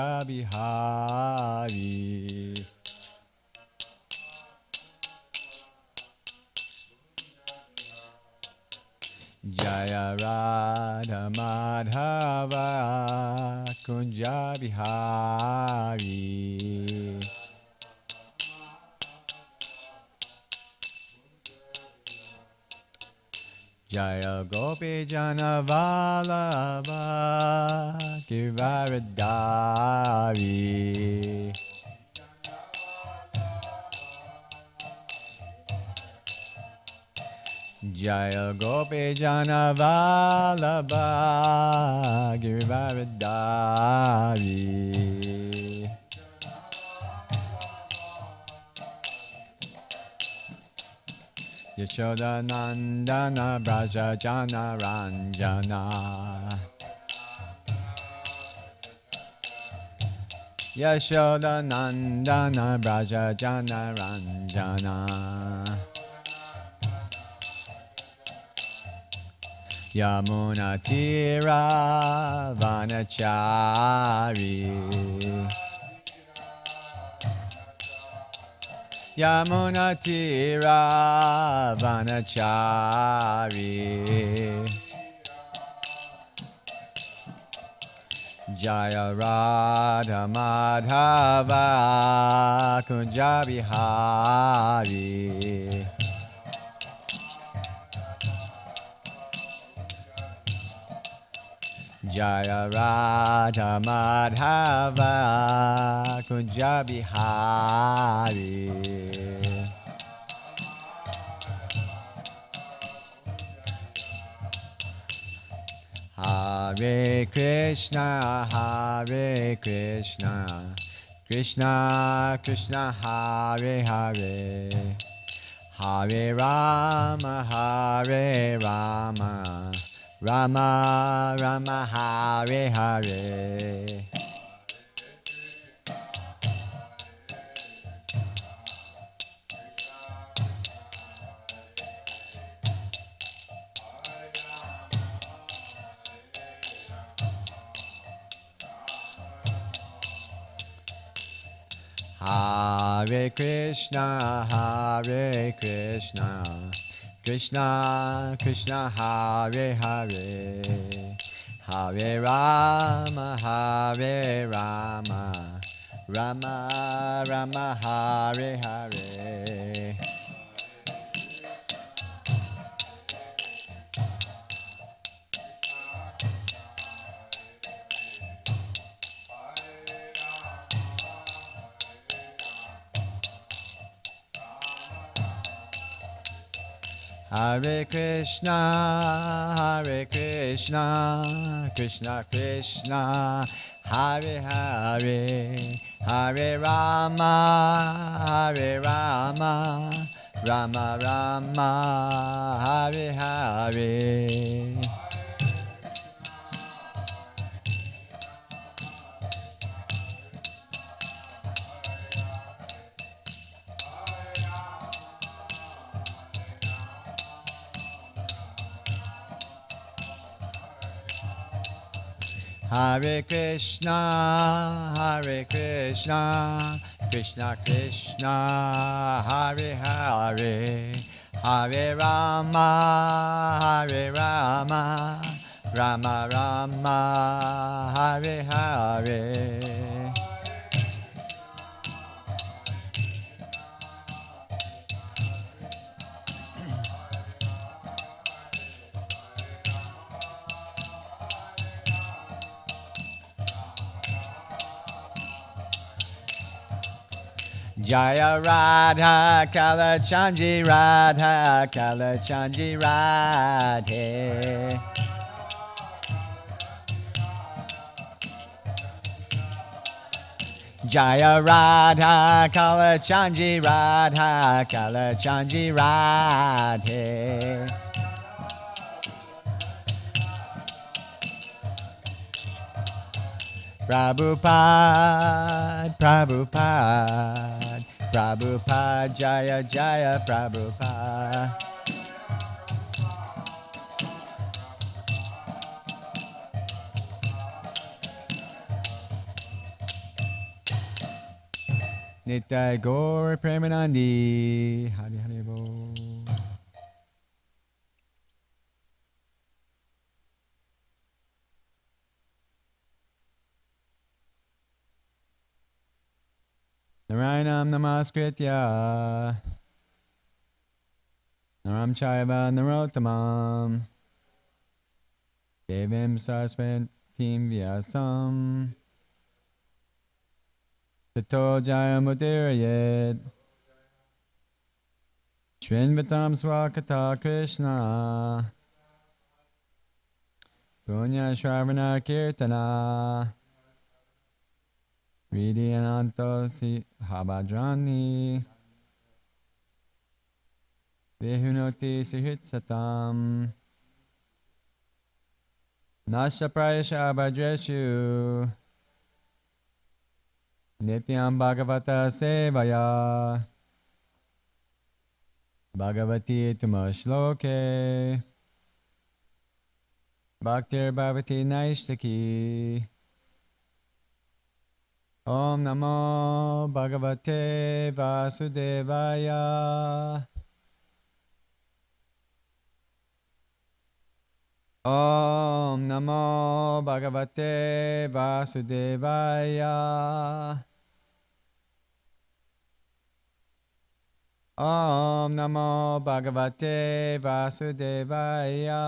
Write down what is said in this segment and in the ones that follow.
Kunja Bihari. Jaya Radha Madhava Kunja Bihari. Jaya Gopi Jana Vallabha Givaradari. Jaya Gopi Jana Vallabha Givaradari. Yashoda Nandana Braja Jana Ranjana. Yashoda Nandana Braja Jana Ranjana. Yamuna Tira Vanachari. Yamuna Tira Vanachari. Jaya Radha Madhava Kunja Bihari. Jaya Radha Madhava Kunja Bihari. Hare Krishna, Hare Krishna, Krishna Krishna, Hare Hare, Hare Rama, Hare Rama, Rama Rama, Hare Hare. Hare Krishna, Hare Krishna, Krishna Krishna, Hare Hare, Hare Rama, Hare Rama, Rama Rama, Hare Hare. Hare Krishna, Hare Krishna, Krishna Krishna, Hare Hare, Hare Rama, Hare Rama, Rama Rama, Hare Hare. Hare Krishna, Hare Krishna, Krishna Krishna, Hare Hare, Hare Rama, Hare Rama, Rama Rama, Hare Hare. Jaya Radha Kalachandji Radha Kalachandji Radhe. Jaya Radha Kalachandji Radha Kalachandji Radhe. Prabhupada, Prabhupada, Prabhupada, Jaya Jaya Prabhupada. Nitai Gaur Premanandi. Hari Hari Bol. Narayanam Namaskritya Naram Chaiva Narottamam Devim Saraswatim Vyasam Tato Jayamudirayed Srinvatam Swakata Krishna Punya Shravana Kirtana Ridi Ananto Si Habadrani Vihunoti Sihit Satam Nasha Prayasha Abhadreshu Nityam Bhagavata Sevaya Bhagavati Tumashloke Bhaktir Bhavati Naishtaki Om Namo Bhagavate Vasudevaya Om Namo Bhagavate Vasudevaya Om Namo Bhagavate Vasudevaya.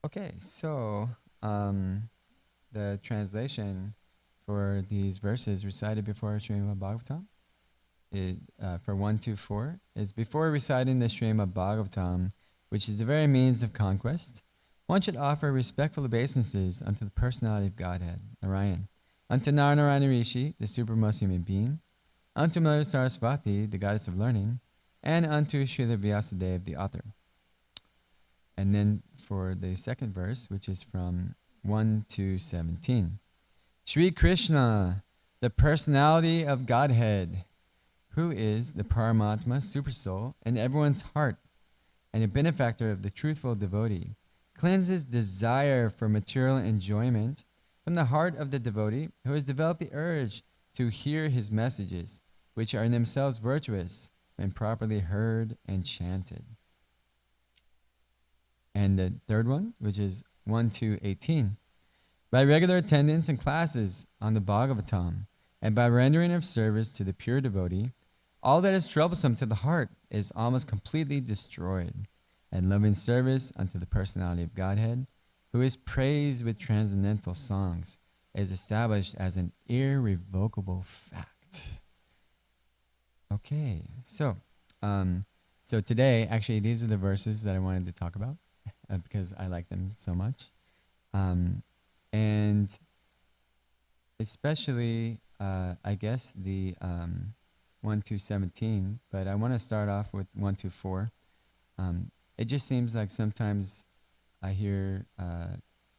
Okay, so the translation for these verses recited before Srimad Bhagavatam is for 124 is before reciting the Srimad Bhagavatam, which is the very means of conquest, one should offer respectful obeisances unto the personality of Godhead, Narayan, unto Narayana Rishi, the supermost human being, unto Mother Saraswati, the goddess of learning, and unto Srila Vyasadeva, the author. And then for the second verse, which is from 1 to 17. Sri Krishna, the personality of Godhead, who is the Paramatma Supersoul in everyone's heart, and a benefactor of the truthful devotee, cleanses desire for material enjoyment from the heart of the devotee who has developed the urge to hear his messages, which are in themselves virtuous when properly heard and chanted. And the third one, which is 1 to 18. By regular attendance in classes on the Bhagavatam, and by rendering of service to the pure devotee, all that is troublesome to the heart is almost completely destroyed, and loving service unto the personality of Godhead, who is praised with transcendental songs, is established as an irrevocable fact. Okay, so today, actually, these are the verses that I wanted to talk about because I like them so much, and especially, I guess the 1 to 17. But I want to start off with 1 to 4. It just seems like sometimes I hear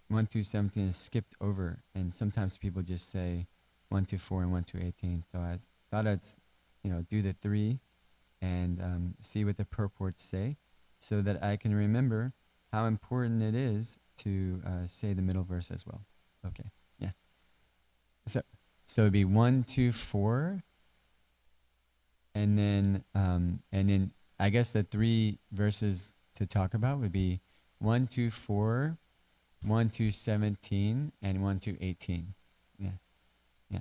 1 to 17 is skipped over, and sometimes people just say 1 to 4 and 1 to 18. So I thought I'd do the 3 and see what the purports say, so that I can remember how important it is to say the middle verse as well. Okay, yeah. So it'd be 1 to 4, and then I guess the 3 verses to talk about would be 1 to 4, 1 to 17, and 1 to 18. Yeah, yeah.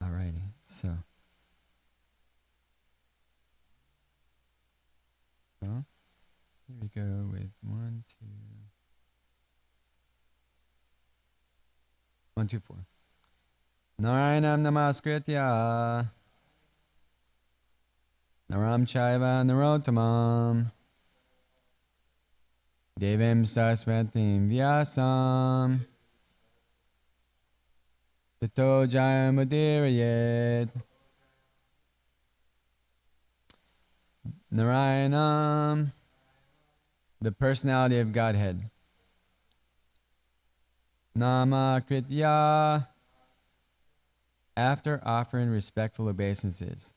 Alrighty, so here we go with 1, 2, 1, 2, 4. Narayanam Namaskritya Naram Chaiva Narottamam Devim Saraswatim Vyasam Tato Jayamudirayed Narayanam, the personality of Godhead. Namakritya, after offering respectful obeisances.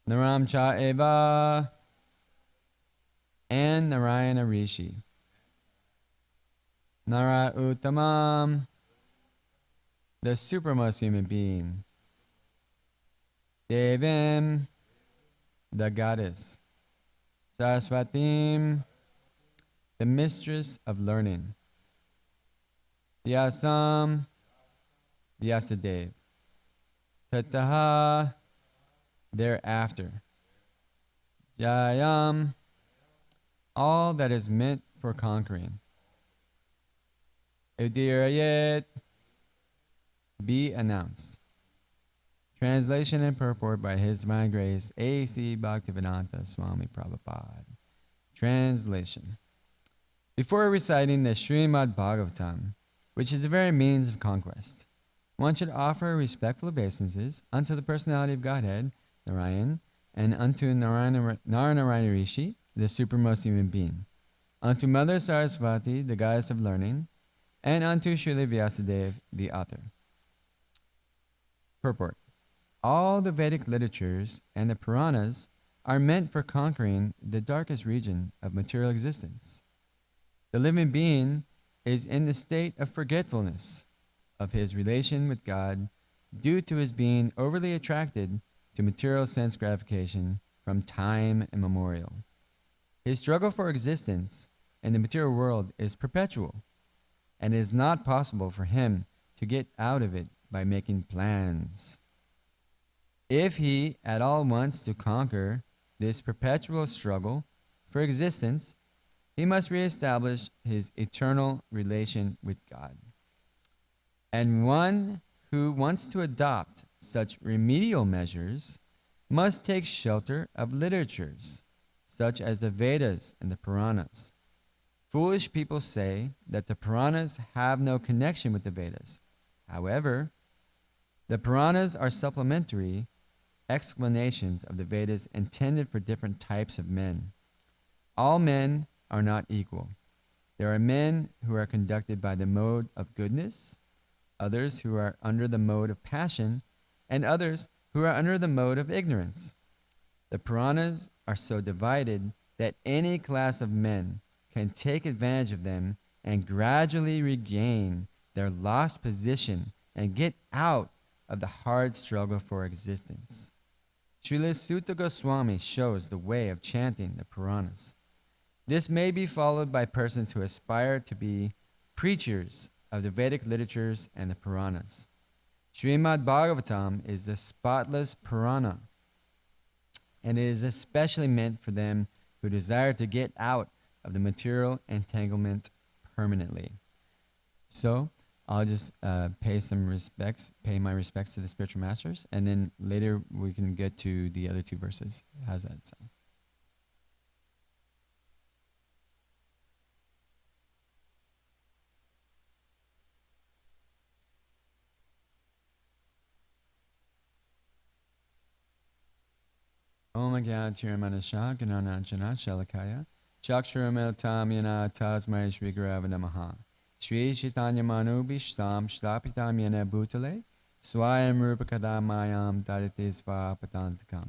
Naram Cha Eva, and Narayana Rishi. Nara Uttamam, the supermost human being. Devim, the goddess. Saraswatim, the mistress of learning. Vyasam, Vyasadev. Tataha, thereafter. Jayam, all that is meant for conquering. Udirayet, be announced. Translation and purport by His Divine Grace, A.C. Bhaktivedanta Swami Prabhupada. Translation. Before reciting the Srimad Bhagavatam, which is the very means of conquest, one should offer respectful obeisances unto the personality of Godhead, Narayan, and unto Narayana Rishi, the supermost human being, unto Mother Saraswati, the goddess of learning, and unto Srila Vyasadeva, the author. Purport. All the Vedic literatures and the Puranas are meant for conquering the darkest region of material existence. The living being is in the state of forgetfulness of his relation with God due to his being overly attracted to material sense gratification from time immemorial. His struggle for existence in the material world is perpetual, and it is not possible for him to get out of it by making plans. If he at all wants to conquer this perpetual struggle for existence, he must reestablish his eternal relation with God. And one who wants to adopt such remedial measures must take shelter of literatures, such as the Vedas and the Puranas. Foolish people say that the Puranas have no connection with the Vedas. However, the Puranas are supplementary explanations of the Vedas intended for different types of men. All men are not equal. There are men who are conducted by the mode of goodness, others who are under the mode of passion, and others who are under the mode of ignorance. The Puranas are so divided that any class of men can take advantage of them and gradually regain their lost position and get out of the hard struggle for existence. Srila Sutta Goswami shows the way of chanting the Puranas. This may be followed by persons who aspire to be preachers of the Vedic literatures and the Puranas. Srimad Bhagavatam is the spotless Purana, and it is especially meant for them who desire to get out of the material entanglement permanently. So, I'll just pay my respects to the spiritual masters, and then later we can get to the other two verses. How's that sound? Om Agyanatiramana Ganananjana Shalakaya Chakshuramiltam Yana Tasmai Shri Gurava Namaha Shri Chaitanya Manu Bhishtam Shtapitam Yana Bhutale Swayam Rupakadamayam Dadite Svapatantakam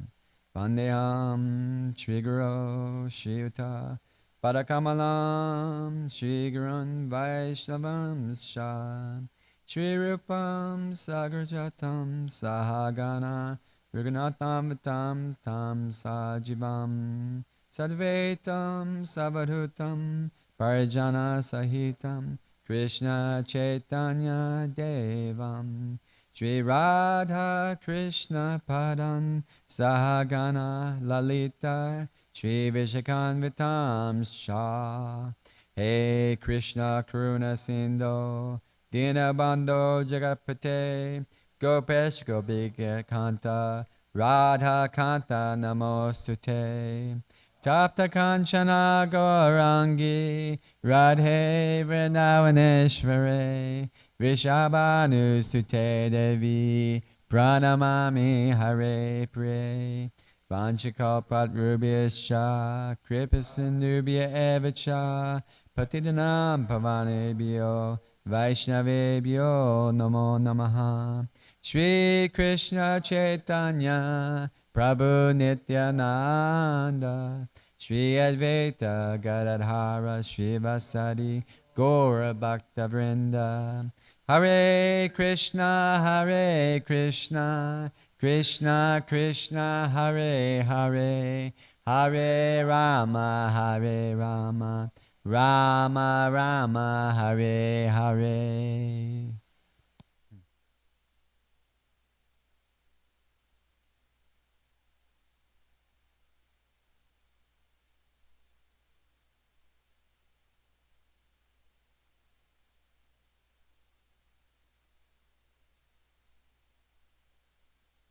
Vandeham Shri Guru Shri Uta Padakamalam Shri Gurun Vaishnavam Shah Shri Rupam Sagarjatam Sahagana Raghunatham Vitam Tam Sajivam Sadvaitam Savadhutam Parijana Sahitam Krishna Chaitanya Devam Shri Radha Krishna Padan Sahagana Lalita Shri Vishakanvitam Shah Hey Krishna Karuna Sindho Dinabandho Jagapate Gopesh Gopika Kanta Radha Kanta Namostute Tapta Kanchana Gaurangi Radhe Vrindavaneshvare Vrishabhanusute Devi Pranamami Hare Pre Vanchakalpatrubhyascha Kripasindubhya Evacha Patidanam Pavanebhyo Vaishnavebhyo Namo Namaha Shri Krishna Chaitanya Prabhu Nityananda Shri Advaita Gadadhara Srivasadi Gaura Bhakta Vrinda. Hare Krishna, Hare Krishna, Krishna Krishna, Hare Hare, Hare Rama, Hare Rama, Rama Rama, Hare Hare.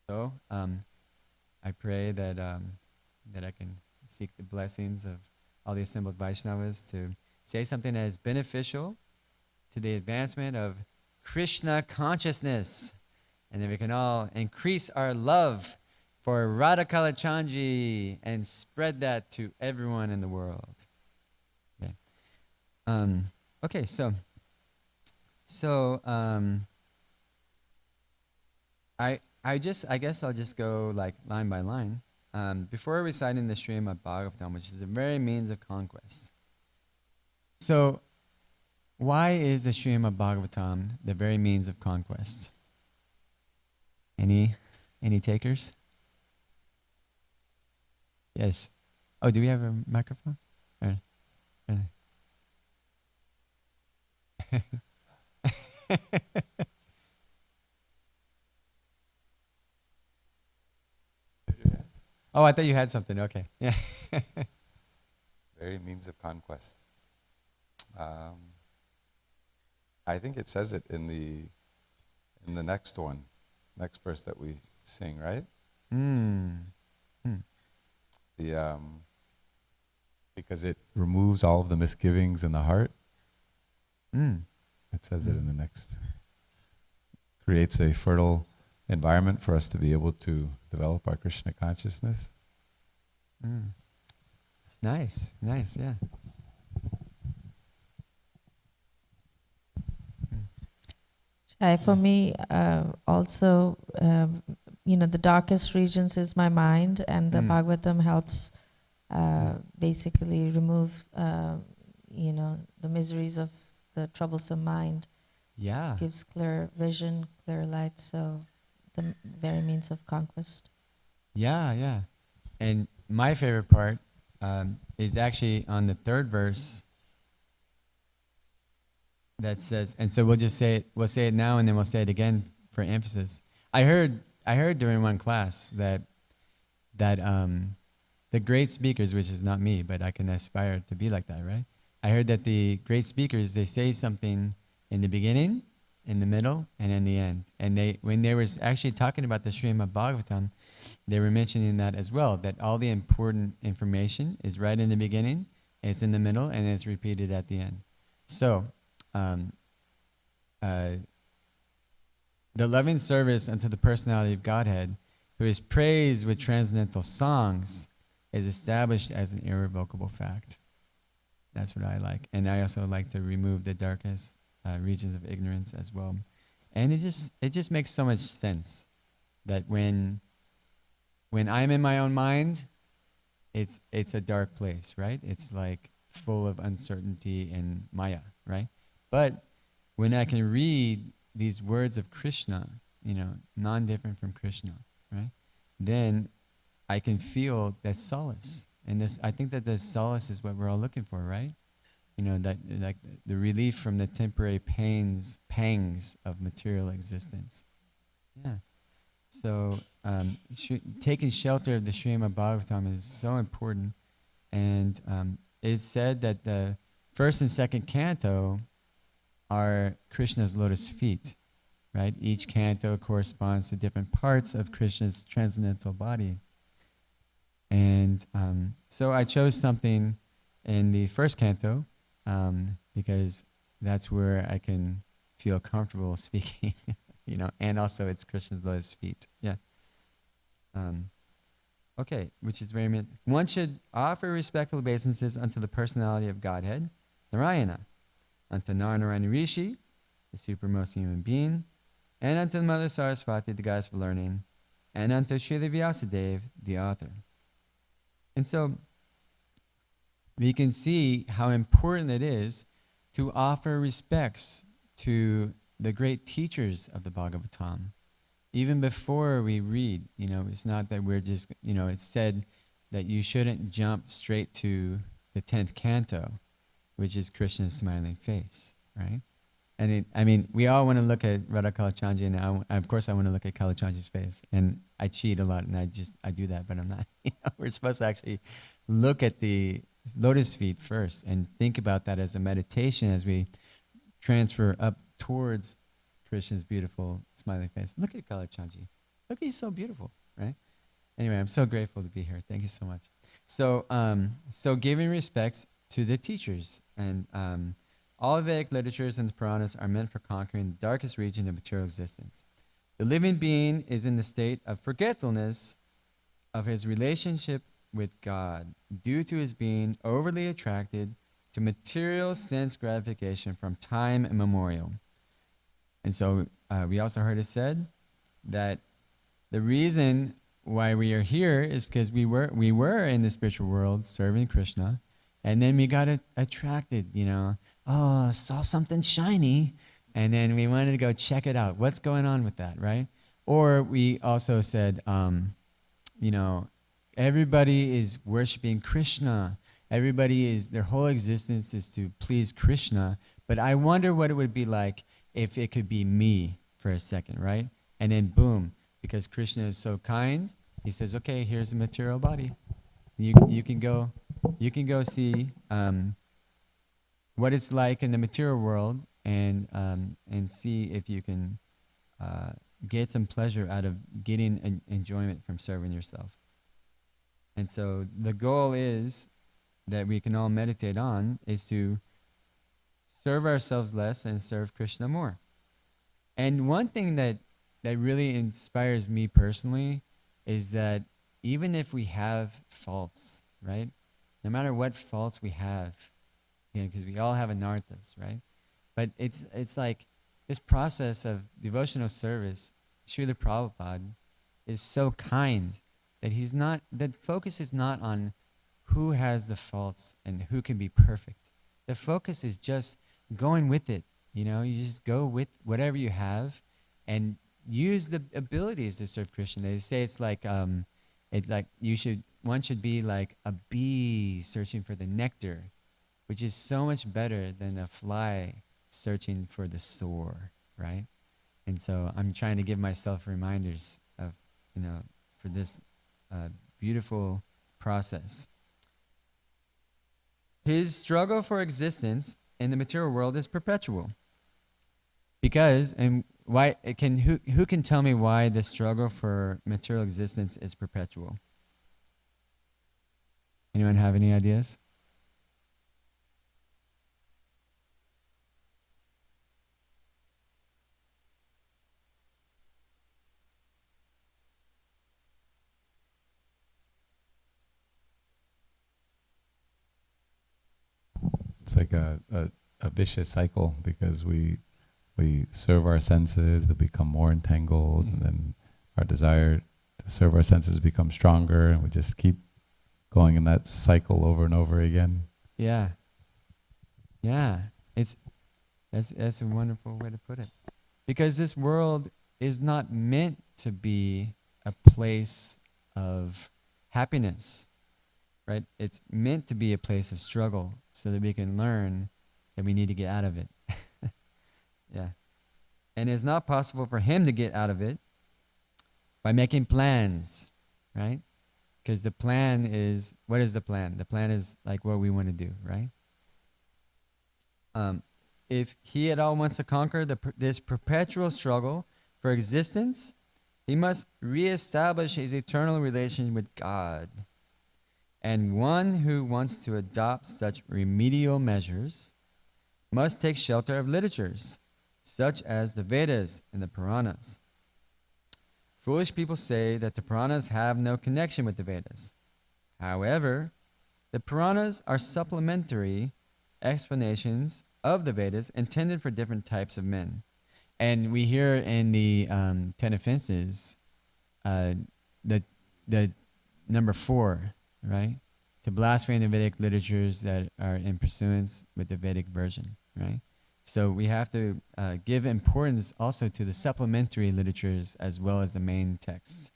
So, I pray that that I can seek the blessings of all the assembled Vaishnavas to say something that is beneficial to the advancement of Krishna consciousness, and then we can all increase our love for Radhakala Chanji and spread that to everyone in the world. Okay. Okay. So I guess I'll just go like line by line. Before reciting the Srimad Bhagavatam, which is the very means of conquest. So, why is the Srimad Bhagavatam the very means of conquest? Any takers? Yes. Oh, do we have a microphone? Oh, I thought you had something. Okay. Yeah. Very means of conquest. I think it says it in the next verse that we sing, right? The because it removes all of the misgivings in the heart. It says it in the next. Creates a fertile environment for us to be able to develop our Krishna consciousness. Nice, yeah. For me, also, the darkest regions is my mind, and the Bhagavatam helps basically remove, the miseries of the troublesome mind. Yeah. Gives clear vision, clear light, so the very means of conquest. Yeah. And my favorite part is actually on the third verse that says, and so we'll say it now and then we'll say it again for emphasis. I heard during one class that the great speakers, which is not me, but I can aspire to be like that, right? I heard that the great speakers, they say something in the beginning, in the middle, and in the end. And when they were actually talking about the Srimad Bhagavatam, they were mentioning that as well, that all the important information is right in the beginning, it's in the middle, and it's repeated at the end. So, the loving service unto the personality of Godhead, who is praised with transcendental songs, is established as an irrevocable fact. That's what I like. And I also like to remove the darkest regions of ignorance as well. And it just makes so much sense that when I'm in my own mind, it's a dark place, right? It's like full of uncertainty and maya, right? But when I can read these words of Krishna, non-different from Krishna, right? Then I can feel that solace. And I think that the solace is what we're all looking for, right? That like the relief from the temporary pangs of material existence. Yeah. So taking shelter of the Srimad Bhagavatam is so important. And it's said that the first and second canto are Krishna's lotus feet, right? Each canto corresponds to different parts of Krishna's transcendental body. And so I chose something in the first canto because that's where I can feel comfortable speaking, and also it's Krishna's lotus feet. Yeah. Okay, which is very important. One should offer respectful obeisances unto the personality of Godhead, Narayana, unto Narayana Rishi, the supermost human being, and unto the Mother Saraswati, the goddess of learning, and unto Srila Vyasadeva, the author. And so, we can see how important it is to offer respects to the great teachers of the Bhagavatam. Even before we read, it's not that we're just, it's said that you shouldn't jump straight to the 10th canto, which is Krishna's smiling face, right? And we all want to look at Radha Kalachandji, and of course I want to look at Kalachandji's face, and I cheat a lot, and I do that, but I'm not. We're supposed to actually look at the lotus feet first and think about that as a meditation as we transfer up towards Krishna's beautiful smiling face. Look at Kalachandji. Look, he's so beautiful, right? Anyway, I'm so grateful to be here. Thank you so much. So giving respects to the teachers, and all Vedic literatures and the Puranas are meant for conquering the darkest region of material existence. The living being is in the state of forgetfulness of his relationship with God due to his being overly attracted to material sense gratification from time immemorial. And so we also heard it said that the reason why we are here is because we were in the spiritual world serving Krishna, and then we got attracted, saw something shiny, and then we wanted to go check it out. What's going on with that, right? Or we also said, everybody is worshiping Krishna. Their whole existence is to please Krishna. But I wonder what it would be like if it could be me for a second, right? And then boom, because Krishna is so kind, he says, okay, here's a material body. You can go see what it's like in the material world, and see if you can get some pleasure out of getting enjoyment from serving yourself. And so the goal is that we can all meditate on is to serve ourselves less and serve Krishna more. And one thing that really inspires me personally is that even if we have faults, right? No matter what faults we have, because we all have anarthas, right? But it's like this process of devotional service, Srila Prabhupada is so kind that the focus is not on who has the faults and who can be perfect. The focus is just going with it. You just go with whatever you have and use the abilities to serve Krishna. They say it's like one should be like a bee searching for the nectar, which is so much better than a fly searching for the sore, right? And so I'm trying to give myself reminders of, for this beautiful process. His struggle for existence in the material world is perpetual. Because, and why who can tell me why the struggle for material existence is perpetual? Anyone have any ideas? It's like a vicious cycle, because we serve our senses, they become more entangled, and then our desire to serve our senses becomes stronger, and we just keep going in that cycle over and over again. Yeah. That's a wonderful way to put it. Because this world is not meant to be a place of happiness, right? It's meant to be a place of struggle so that we can learn that we need to get out of it. Yeah. And it's not possible for him to get out of it by making plans, right? Because the plan is, what is the plan? The plan is like what we want to do, right? If he at all wants to conquer this perpetual struggle for existence, he must reestablish his eternal relation with God. And one who wants to adopt such remedial measures must take shelter of literatures, such as the Vedas and the Puranas. Foolish people say that the Puranas have no connection with the Vedas. However, the Puranas are supplementary explanations of the Vedas intended for different types of men. And we hear in the 10 offenses, the number 4, right? to blaspheme the Vedic literatures that are in pursuance with the Vedic version, right? So we have to give importance also to the supplementary literatures as well as the main texts.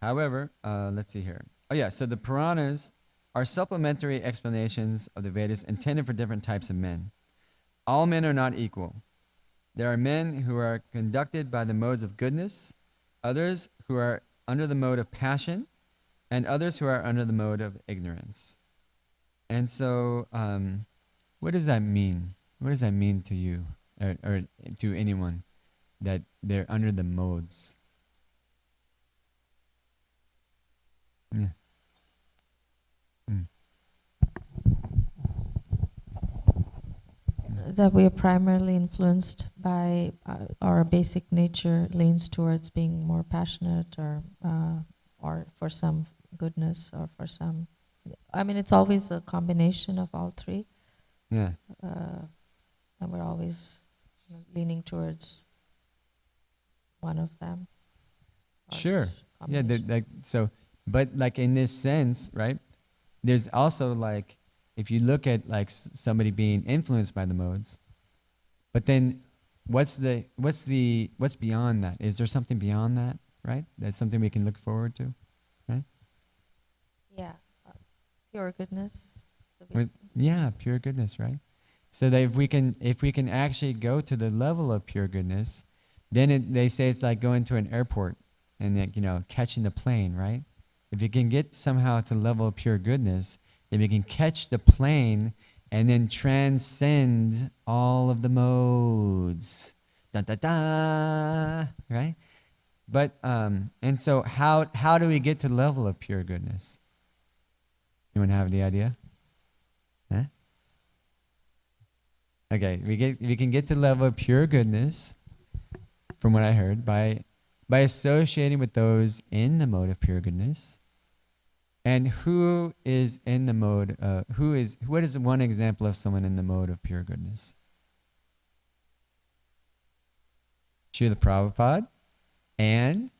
However, let's see here. Oh yeah, so the Puranas are supplementary explanations of the Vedas intended for different types of men. All men are not equal. There are men who are conducted by the modes of goodness, others who are under the mode of passion, and others who are under the mode of ignorance. And so, what does that mean? What does that mean to you, or to anyone, that they're under the modes? Yeah. That we are primarily influenced by our basic nature leans towards being more passionate, or for some goodness, or for some. I mean, it's always a combination of all three. Yeah. And we're always leaning towards one of them. Sure. Yeah. Like so, but like in this sense, right? There's also like, if you look at like somebody being influenced by the modes, but then what's beyond that? Is there something beyond that, right? That's something we can look forward to, right? Yeah, pure goodness. Yeah, pure goodness, right? So that if we can actually go to the level of pure goodness, then they say it's like going to an airport and like, catching the plane, right? If you can get somehow to the level of pure goodness, then we can catch the plane and then transcend all of the modes. Da da da, right? But and so how do we get to the level of pure goodness? Anyone have the idea? Huh? Okay, we can get to the level of pure goodness, from what I heard, by associating with those in the mode of pure goodness. And who is in the mode? What is one example of someone in the mode of pure goodness? Srila Prabhupada and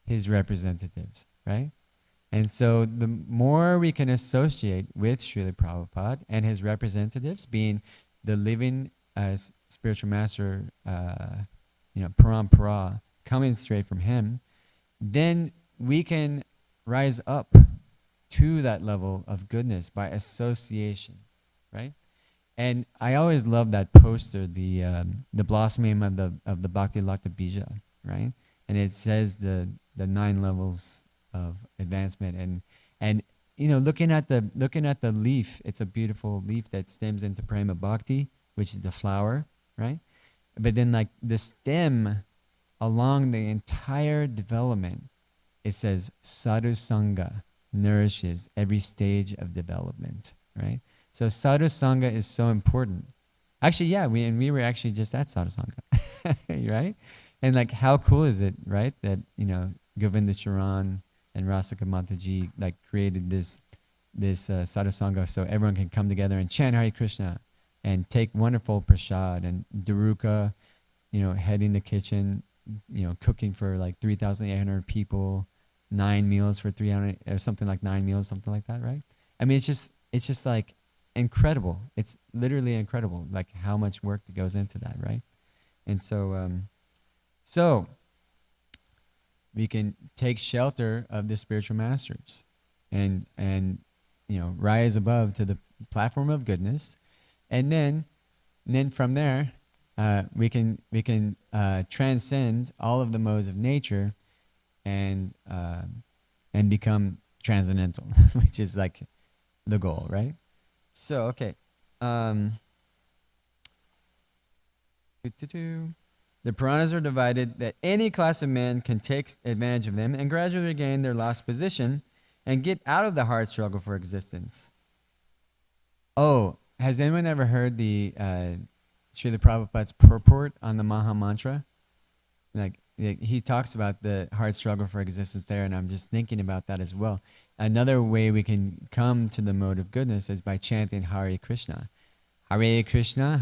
his representatives, right? And so the more we can associate with Srila Prabhupada and his representatives, being the living spiritual master, parampara, coming straight from him, then we can rise up to that level of goodness by association, right? And I always love that poster, the blossoming of the Bhakti Lakta Bija, right? And it says the 9 levels of advancement, and looking at the leaf, it's a beautiful leaf that stems into Prema Bhakti, which is the flower, right? But then like the stem along the entire development, it says Sadhu Sangha nourishes every stage of development, right? So Sadhu Sangha is so important. Actually, yeah, we were actually just at Sadhu Sangha, right? And like, how cool is it, right? That Govinda Charan and Rasika Mataji like created this Sadhu Sangha, so everyone can come together and chant Hare Krishna and take wonderful prasad, and Daruka, heading the kitchen, cooking for like 3,800 people, 9 meals for 300, or something like 9 meals, something like that, right? I mean, it's just like incredible. It's literally incredible, like how much work that goes into that, right? And so we can take shelter of the spiritual masters and rise above to the platform of goodness, and then from there we can transcend all of the modes of nature and become transcendental, which is like the goal, right? So okay. The Puranas are divided that any class of men can take advantage of them and gradually regain their lost position and get out of the hard struggle for existence. Oh, has anyone ever heard the Srila Prabhupada's purport on the Maha Mantra? Like he talks about the hard struggle for existence there, and I'm just thinking about that as well. Another way we can come to the mode of goodness is by chanting Hare Krishna. Hare Krishna,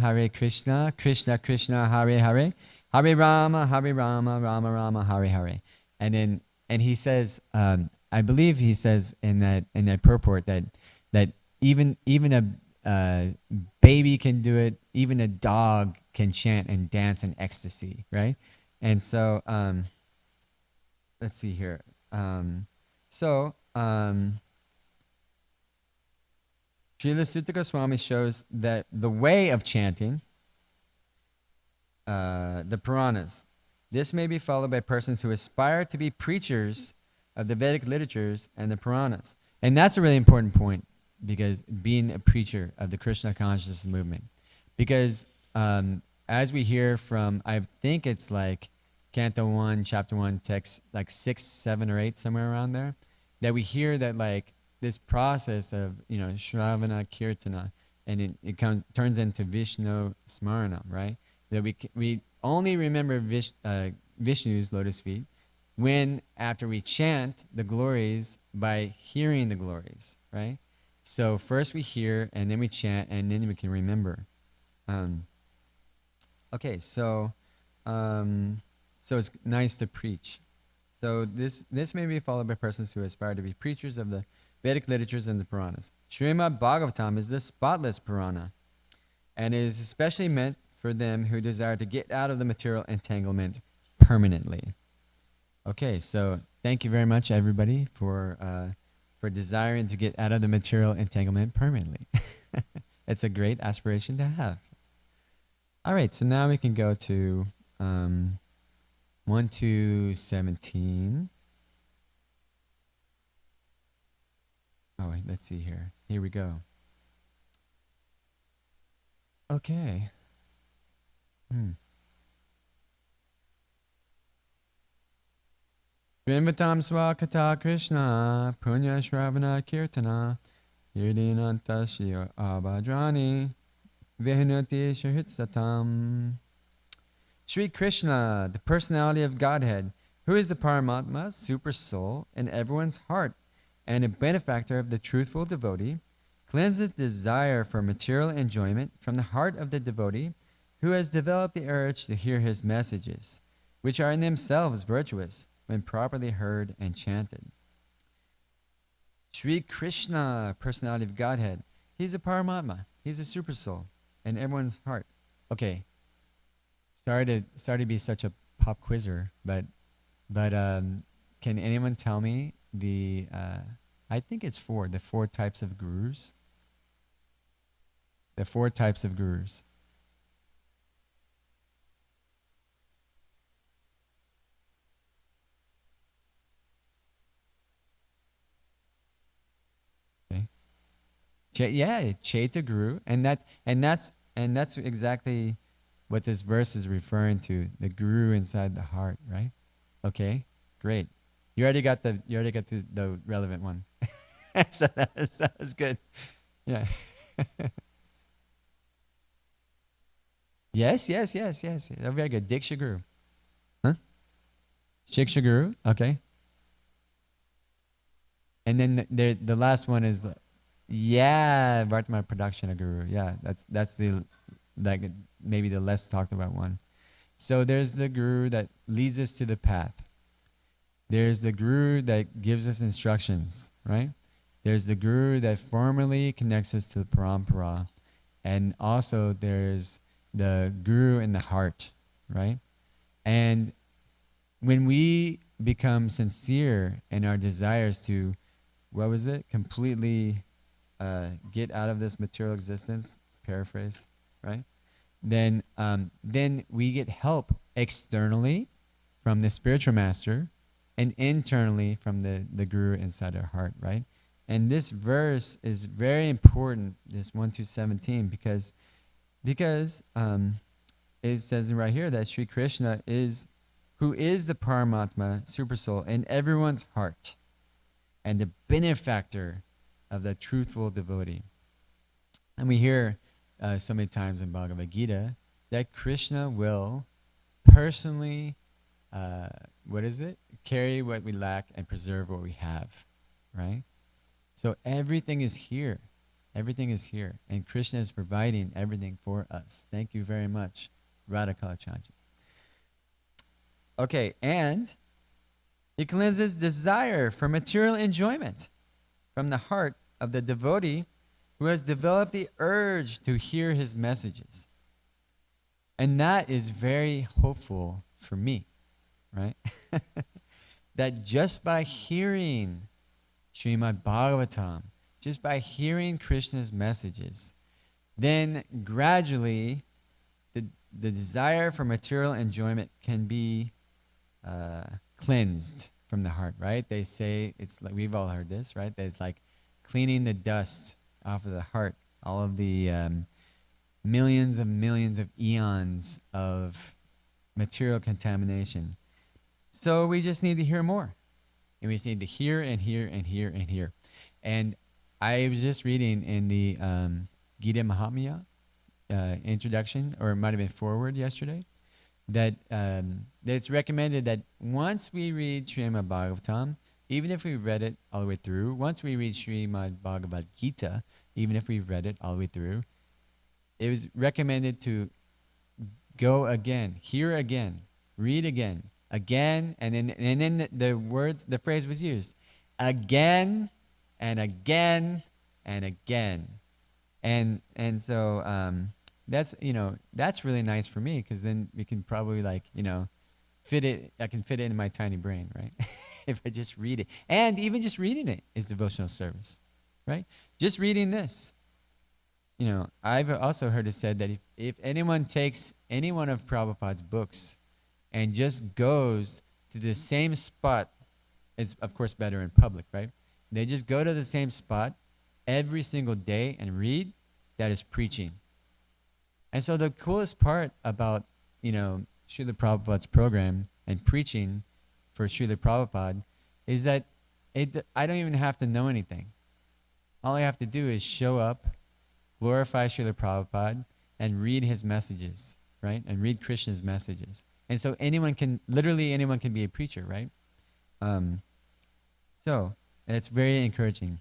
Krishna Krishna, Hare Hare, Hare Rama, Rama Rama, Hare Hare. And he says, I I believe he says in that purport that even a baby can do it, even a dog can chant and dance in ecstasy, right? And so let's see here. So Srila Sutta Goswami shows that the way of chanting the Puranas. This may be followed by persons who aspire to be preachers of the Vedic literatures and the Puranas. And that's a really important point, because being a preacher of the Krishna consciousness movement. Because as we hear from, I think it's like Canto 1, Chapter 1, text like 6, 7, or 8, somewhere around there, that we hear that like this process of, Shravana Kirtana, and it turns into Vishnu Smarana, right? That we only remember Vishnu's lotus feet when after we chant the glories by hearing the glories, right? So first we hear, and then we chant, and then we can remember. Okay, so it's nice to preach. So this may be followed by persons who aspire to be preachers of the Vedic literatures and the Puranas. Srimad Bhagavatam is the spotless Purana, and it is especially meant for them who desire to get out of the material entanglement permanently. Okay, so thank you very much, everybody, for desiring to get out of the material entanglement permanently. It's a great aspiration to have. All right, so now we can go to 1 to 17. Oh, wait, let's see here. Here we go. Okay. Srimvatam Swakata Krishna Punya Shravana Kirtana Yirdinantasya Abhadrani Vihanati Shahitsatam. Sri Krishna, the personality of Godhead, who is the Paramatma, super soul, in everyone's heart, and a benefactor of the truthful devotee, cleanses desire for material enjoyment from the heart of the devotee who has developed the urge to hear his messages, which are in themselves virtuous when properly heard and chanted. Sri Krishna, personality of Godhead, he's a Paramatma, he's a super soul in everyone's heart. Okay, sorry to be such a pop quizzer, but can anyone tell me the I think it's the 4 types of gurus? The 4 types of gurus. Okay. Chaita guru, and that's exactly what this verse is referring to, the guru inside the heart, right? Okay, great. You already got the relevant one. So that was good. Yeah. Yes. Oh, very good. Diksha Guru. Huh? Shiksha Guru. Okay. And then the last one is, Vartman Pradakshina Guru. Yeah, that's the maybe the less talked about one. So there's the guru that leads us to the path. There's the guru that gives us instructions, right? There's the guru that formally connects us to the parampara. And also there's the guru in the heart, right? And when we become sincere in our desires to, completely get out of this material existence, paraphrase, right? Then we get help externally from the spiritual master and internally from the guru inside our heart, right? And this verse is very important, this 1-17, because it says right here that Sri Krishna who is the Paramatma, super soul, in everyone's heart, and the benefactor of the truthful devotee. And we hear so many times in Bhagavad Gita that Krishna will personally, carry what we lack and preserve what we have, right? So everything is here. Everything is here. And Krishna is providing everything for us. Thank you very much, Radha Kalachandji. Okay, and It cleanses desire for material enjoyment from the heart of the devotee who has developed the urge to hear his messages. And that is very hopeful for me, right? That just by hearing Srimad Bhagavatam, just by hearing Krishna's messages, then gradually the desire for material enjoyment can be cleansed from the heart, right? They say, it's like, we've all heard this, right? That it's like cleaning the dust off of the heart, all of the millions of eons of material contamination. So we just need to hear more. And we just need to hear and hear and hear and hear. And I was just reading in the Gita Mahatmya introduction, or it might have been forward yesterday, that it's recommended that once we read Srimad Bhagavatam, even if we read it all the way through, once we read Srimad Bhagavad Gita, even if we've read it all the way through, it was recommended to go again, hear again, read again, and then the phrase was used, again and again and again. And so that's really nice for me, because then we can probably I can fit it in my tiny brain, right? If I just read it. And even just reading it is devotional service, right? Just reading this. I've also heard it said that if anyone takes any one of Prabhupada's books and just goes to the same spot, it's of course better in public, right? They just go to the same spot every single day and read, that is preaching. And so the coolest part about, Srila Prabhupada's program and preaching for Srila Prabhupada is that I don't even have to know anything. All I have to do is show up, glorify Srila Prabhupada, and read his messages, right? And read Krishna's messages. And so anyone can be a preacher, right? So it's very encouraging,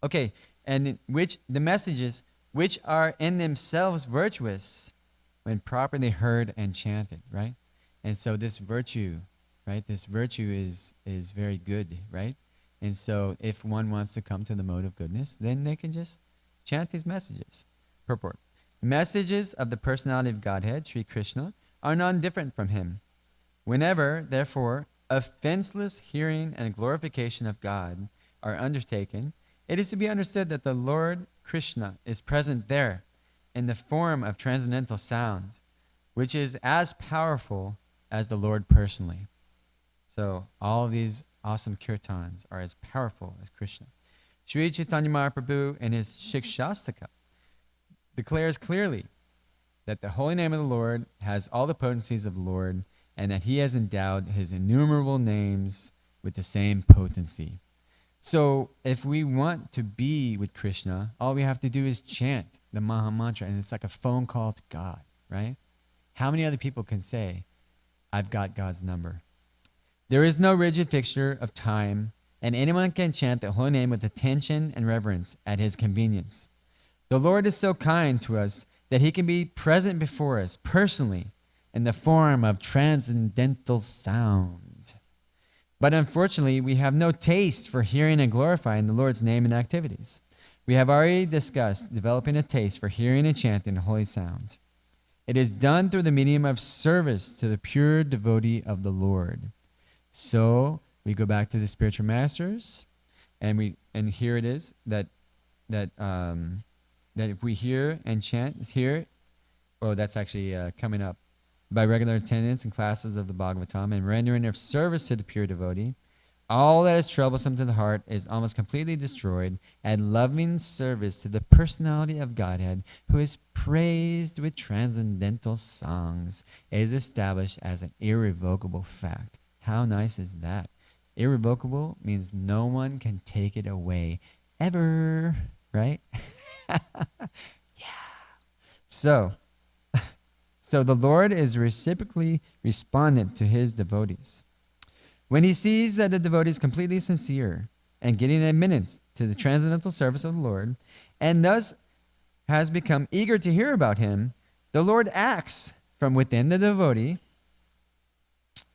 Okay, and the messages which are in themselves virtuous when properly heard and chanted, right? And so this virtue, right? This virtue is very good, right? And so if one wants to come to the mode of goodness, then they can just chant these messages. Purport. Messages of the personality of Godhead, Sri Krishna, are none different from him. Whenever, therefore, offenseless hearing and glorification of God are undertaken, it is to be understood that the Lord Krishna is present there in the form of transcendental sound, which is as powerful as the Lord personally. So all of these awesome kirtans are as powerful as Krishna. Sri Chaitanya Mahaprabhu in his Shikshastaka declares clearly that the holy name of the Lord has all the potencies of the Lord, and that he has endowed his innumerable names with the same potency. So if we want to be with Krishna, all we have to do is chant the Maha Mantra, and it's like a phone call to God, right? How many other people can say, I've got God's number? There is no rigid fixture of time, and anyone can chant the holy name with attention and reverence at his convenience. The Lord is so kind to us that he can be present before us personally in the form of transcendental sound. But unfortunately, we have no taste for hearing and glorifying the Lord's name and activities. We have already discussed developing a taste for hearing and chanting holy sound. It is done through the medium of service to the pure devotee of the Lord. So we go back to the spiritual masters, and here it is that if we hear and chant here, that's actually coming up. By regular attendance in classes of the Bhagavatam and rendering of service to the pure devotee, all that is troublesome to the heart is almost completely destroyed, and loving service to the personality of Godhead, who is praised with transcendental songs, is established as an irrevocable fact. How nice is that? Irrevocable means no one can take it away ever, right? Yeah. So the Lord is reciprocally respondent to his devotees. When he sees that the devotee is completely sincere and getting admittance to the transcendental service of the Lord, and thus has become eager to hear about him, the Lord acts from within the devotee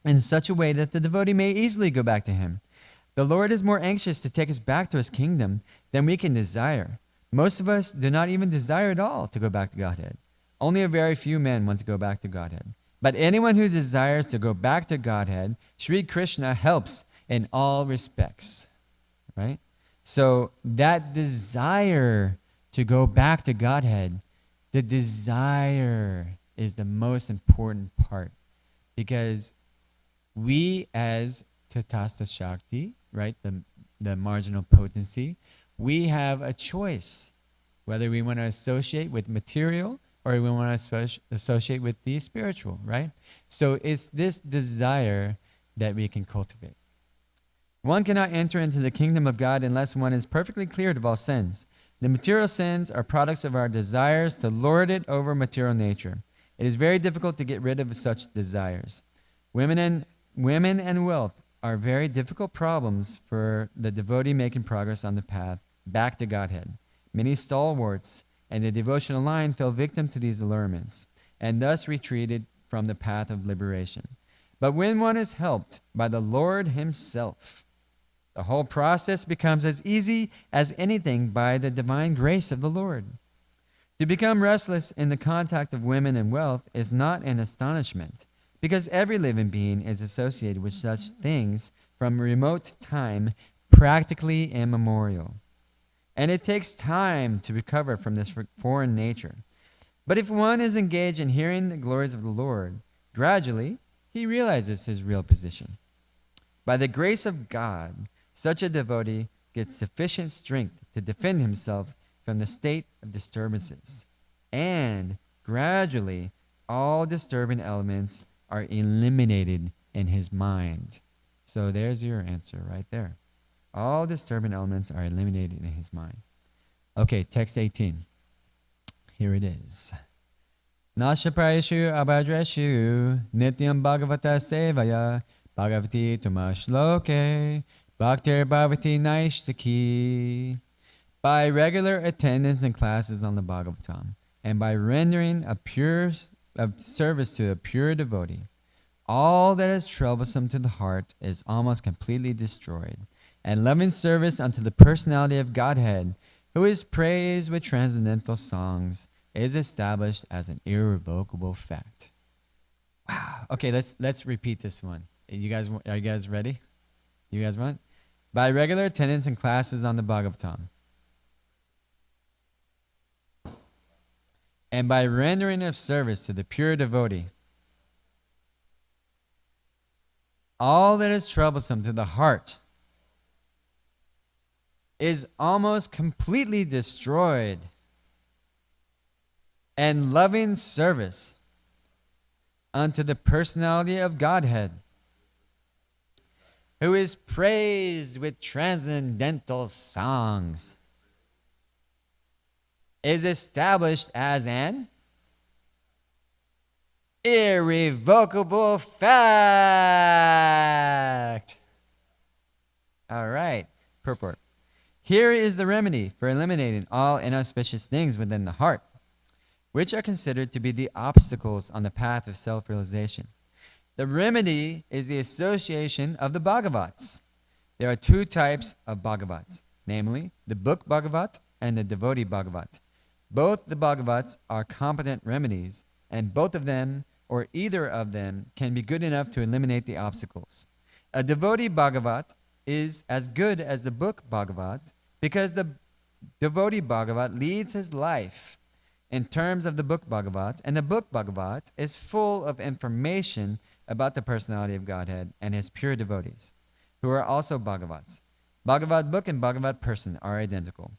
in such a way that the devotee may easily go back to him. The Lord is more anxious to take us back to his kingdom than we can desire. Most of us do not even desire at all to go back to Godhead. Only a very few men want to go back to Godhead. But anyone who desires to go back to Godhead, Sri Krishna helps in all respects. Right? So that desire to go back to Godhead, the desire is the most important part. Because we as Tatastha Shakti, right, the marginal potency, we have a choice whether we want to associate with material or we want to associate with the spiritual, right? So it's this desire that we can cultivate. One cannot enter into the kingdom of God unless one is perfectly cleared of all sins. The material sins are products of our desires to lord it over material nature. It is very difficult to get rid of such desires. Women and wealth are very difficult problems for the devotee making progress on the path back to Godhead. Many stalwarts and the devotional line fell victim to these allurements and thus retreated from the path of liberation. But when one is helped by the Lord himself, the whole process becomes as easy as anything by the divine grace of the Lord. To become restless in the contact of women and wealth is not an astonishment, because every living being is associated with such things from remote time, practically immemorial. And it takes time to recover from this foreign nature. But if one is engaged in hearing the glories of the Lord, gradually he realizes his real position. By the grace of God, such a devotee gets sufficient strength to defend himself from the state of disturbances. And gradually, all disturbing elements are eliminated in his mind. So there's your answer right there. All disturbing elements are eliminated in his mind. Okay, text 18. Here it is. Nashaprayashu abhadreshu nityam bhagavata sevaya bhagavati tumashloke bhaktir bhavati naishtaki. By regular attendance in classes on the Bhagavatam and by rendering a service to a pure devotee, all that is troublesome to the heart is almost completely destroyed, and loving service unto the personality of Godhead, who is praised with transcendental songs, is established as an irrevocable fact. Wow. Okay, let's repeat this one. Are you guys ready? You guys want? By regular attendance in classes on the Bhagavatam, and by rendering of service to the pure devotee, all that is troublesome to the heart is almost completely destroyed, and loving service unto the personality of Godhead, who is praised with transcendental songs, is established as an irrevocable fact. All right, purport. Here is the remedy for eliminating all inauspicious things within the heart, which are considered to be the obstacles on the path of self-realization. The remedy is the association of the Bhagavats. There are two types of Bhagavats, namely the book Bhagavat and the devotee Bhagavat. Both the Bhagavats are competent remedies, and both of them, or either of them, can be good enough to eliminate the obstacles. A devotee Bhagavat is as good as the book Bhagavat because the devotee Bhagavat leads his life in terms of the book Bhagavat, and the book Bhagavat is full of information about the personality of Godhead and his pure devotees, who are also Bhagavats. Bhagavat book and Bhagavat person are identical.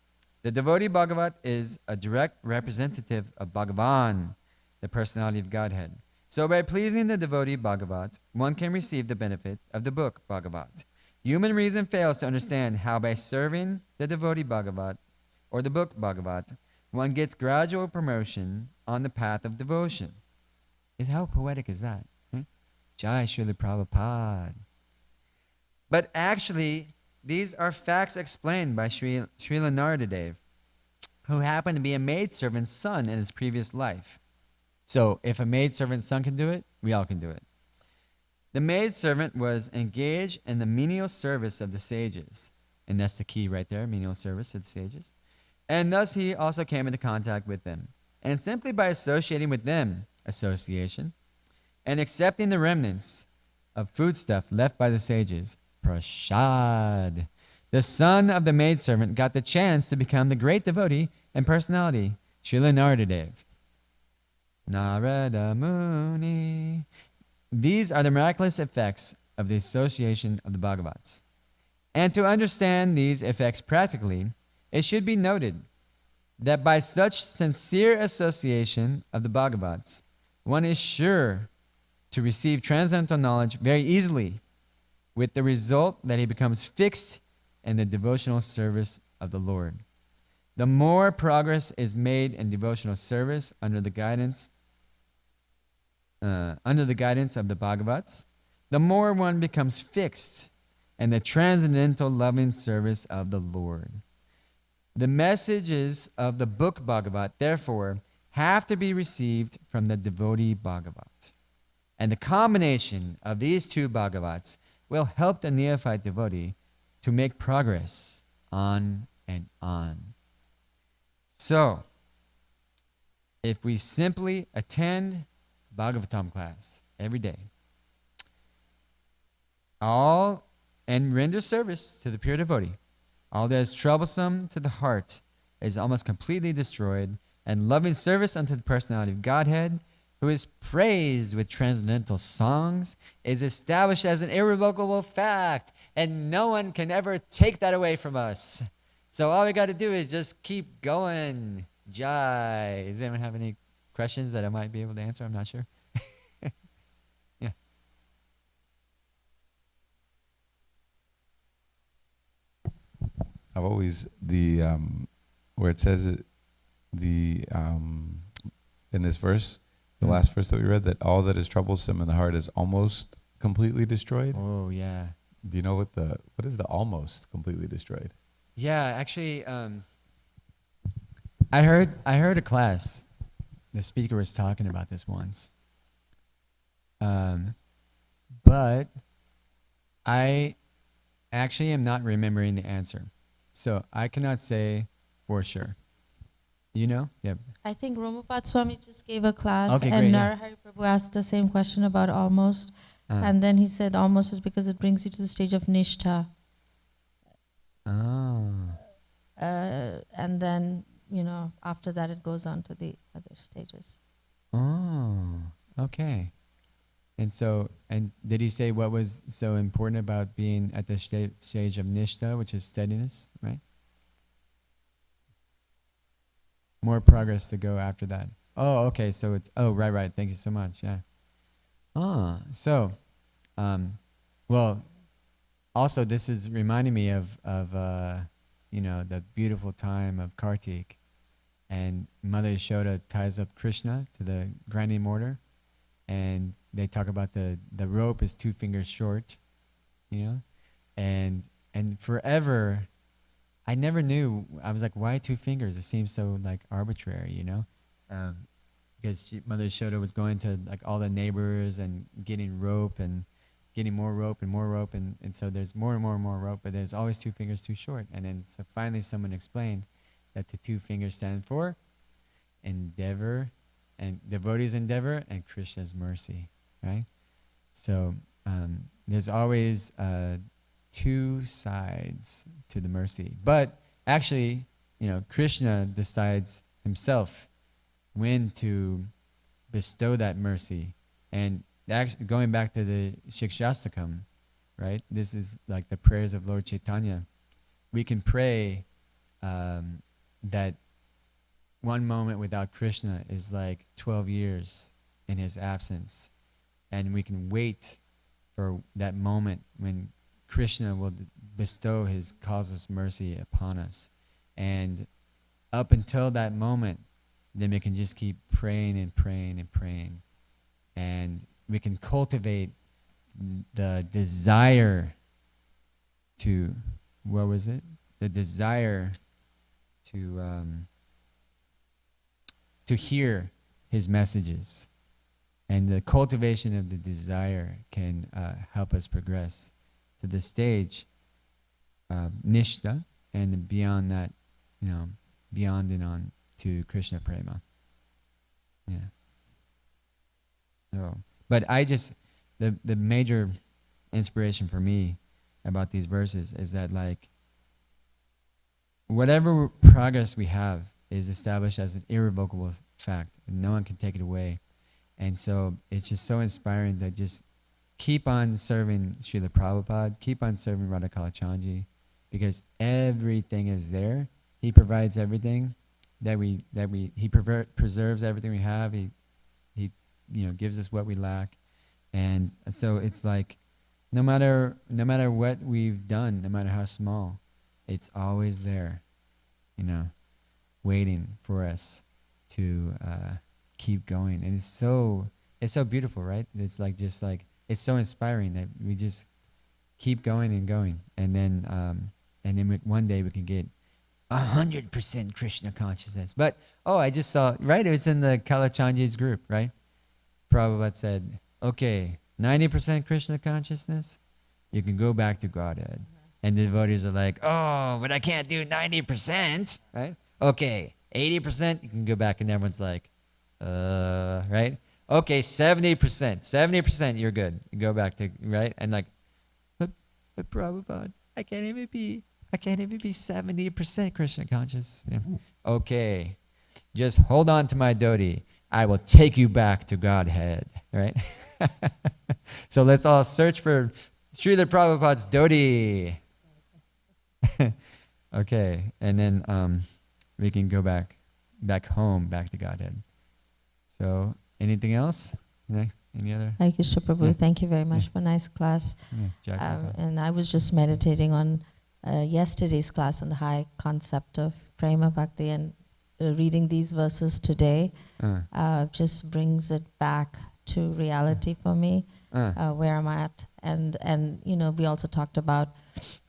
The devotee Bhagavat is a direct representative of Bhagavan, the personality of Godhead. So by pleasing the devotee Bhagavat, one can receive the benefit of the book Bhagavat. Human reason fails to understand how by serving the devotee Bhagavat, or the book Bhagavat, one gets gradual promotion on the path of devotion. How poetic is that? Jai Srila Prabhupada. But actually, these are facts explained by Srila Naradadev, who happened to be a maidservant's son in his previous life. So if a maidservant's son can do it, we all can do it. The maidservant was engaged in the menial service of the sages. And that's the key right there, menial service of the sages. And thus he also came into contact with them. And simply by associating with them, association, and accepting the remnants of foodstuff left by the sages, prashad, the son of the maidservant got the chance to become the great devotee and personality, Srila Naradadev. Narada Muni. These are the miraculous effects of the association of the Bhagavats. And to understand these effects practically, it should be noted that by such sincere association of the Bhagavats, one is sure to receive transcendental knowledge very easily, with the result that he becomes fixed in the devotional service of the Lord. The more progress is made in devotional service under the guidance of the Bhagavats, the more one becomes fixed in the transcendental loving service of the Lord. The messages of the book Bhagavat, therefore, have to be received from the devotee Bhagavat. And the combination of these two Bhagavats will help the neophyte devotee to make progress on and on. So, if we simply attend Bhagavatam class every day, and render service to the pure devotee, all that is troublesome to the heart is almost completely destroyed, and loving service unto the personality of Godhead, who is praised with transcendental songs, is established as an irrevocable fact, and no one can ever take that away from us. So all we got to do is just keep going. Jai. Does anyone have any questions that I might be able to answer? I'm not sure. Yeah. I've always where it says in this verse, the last verse that we read, that all that is troublesome in the heart is almost completely destroyed. Oh yeah. Do you know what is the almost completely destroyed? Yeah, actually, I heard a class. The speaker was talking about this once. But I actually am not remembering the answer. So I cannot say for sure. You know? Yep. I think Romapat Swami just gave a class, Okay, and great, yeah. Narahari Prabhu asked the same question about almost, and then he said almost is because it brings you to the stage of nishtha. Oh. And then, after that it goes on to the other stages. Oh, okay. And did he say what was so important about being at the stage of nishtha, which is steadiness, right? More progress to go after that. Oh, okay. So it's, right. Thank you so much. Yeah. So, well, also this is reminding me of the beautiful time of Kartik, and Mother Yashoda ties up Krishna to the grinding mortar, and they talk about the rope is 2 fingers short, and forever, I never knew. I was like, why 2 fingers? It seems so like arbitrary, because Mother Yashoda was going to like all the neighbors and getting rope and getting more rope and more rope, and so there's more and more and more rope, but there's always 2 fingers too short. And then so finally someone explained that the 2 fingers stand for endeavor, and devotee's endeavor, and Krishna's mercy, right? So there's always 2 sides to the mercy. But actually, Krishna decides himself when to bestow that mercy. And actually, going back to the Shikshastakam, right? This is like the prayers of Lord Chaitanya. We can pray that one moment without Krishna is like 12 years in his absence. And we can wait for that moment when Krishna will bestow his causeless mercy upon us. And up until that moment, then we can just keep praying and praying and praying. And we can cultivate the desire to, what was it? The desire to hear his messages And the cultivation of the desire can help us progress to the stage of nishta, and beyond that, beyond and on to Krishna prema. Yeah. So, but the major inspiration for me about these verses is that, like, whatever progress we have is established as an irrevocable fact, and no one can take it away. And so it's just so inspiring to just keep on serving Srila Prabhupada, keep on serving Radha Kalachandji, because everything is there. He provides everything he preserves everything we have. He gives us what we lack. And so it's like, no matter what we've done, no matter how small, it's always there, waiting for us to keep going. And it's so beautiful, right? It's like, just like, it's so inspiring that we just keep going and going, and then one day we can get 100% Krishna consciousness. But I just saw, right, it was in the Kalachandji's group, right? Prabhupada said, okay, 90% Krishna consciousness, you can go back to Godhead. And the devotees are like, oh, but I can't do 90%, right? Okay, 80%, you can go back. And everyone's like, right? Okay, 70%, 70%, you're good. You go back to, right? And like, but Prabhupada, I can't even be 70% Krishna conscious. Yeah. Okay, just hold on to my dhoti. I will take you back to Godhead, right? So let's all search for Srila Prabhupada's dhoti. Okay, and then we can go back home, back to Godhead. So, anything else? Any other? Hare Krishna Prabhu, Yeah. thank you very much for a nice class. Yeah, And I was just meditating on yesterday's class on the high concept of prema bhakti, and reading these verses today just brings it back to reality for me, where I'm at. And we also talked about,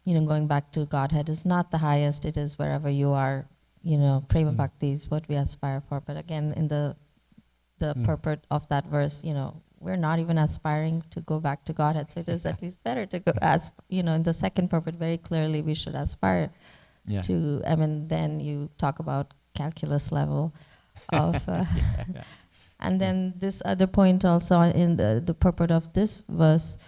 going back to Godhead is not the highest, it is wherever you are, prema bhakti is what we aspire for. But again, in the purport of that verse, we're not even aspiring to go back to Godhead, so it is at least better to go, in the second purport, very clearly we should aspire to, then you talk about calculus level of, and then this other point also in the purport of this verse,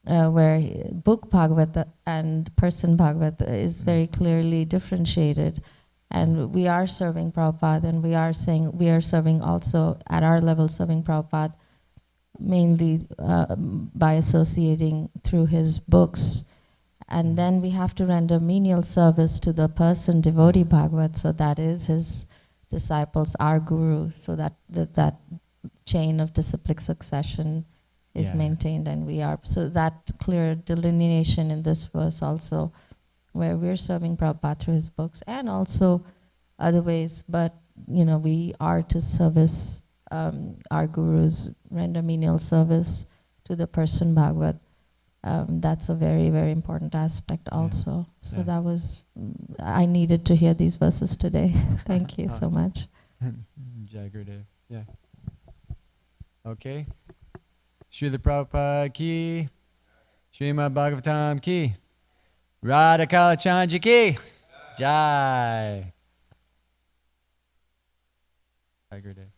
where book Bhagavata and person Bhagavata is very clearly differentiated. And we are serving Prabhupada, and we are saying we are serving also at our level, serving Prabhupada mainly by associating through his books. And then we have to render menial service to the person devotee Bhagavat, so that is his disciples, our guru, so that chain of disciplic succession is maintained, and we are. So that clear delineation in this verse also, where we're serving Prabhupada through his books and also other ways, but we are to service our gurus, render menial service to the person Bhagavat. That's a very, very important aspect also. So that was, I needed to hear these verses today. Thank you so much. Jai Gurudev. Yeah. Okay. Srila Prabhupada ki, Srimad Bhagavatam ki, Radha Kalachandji ki, Jai. Jai Gurudev.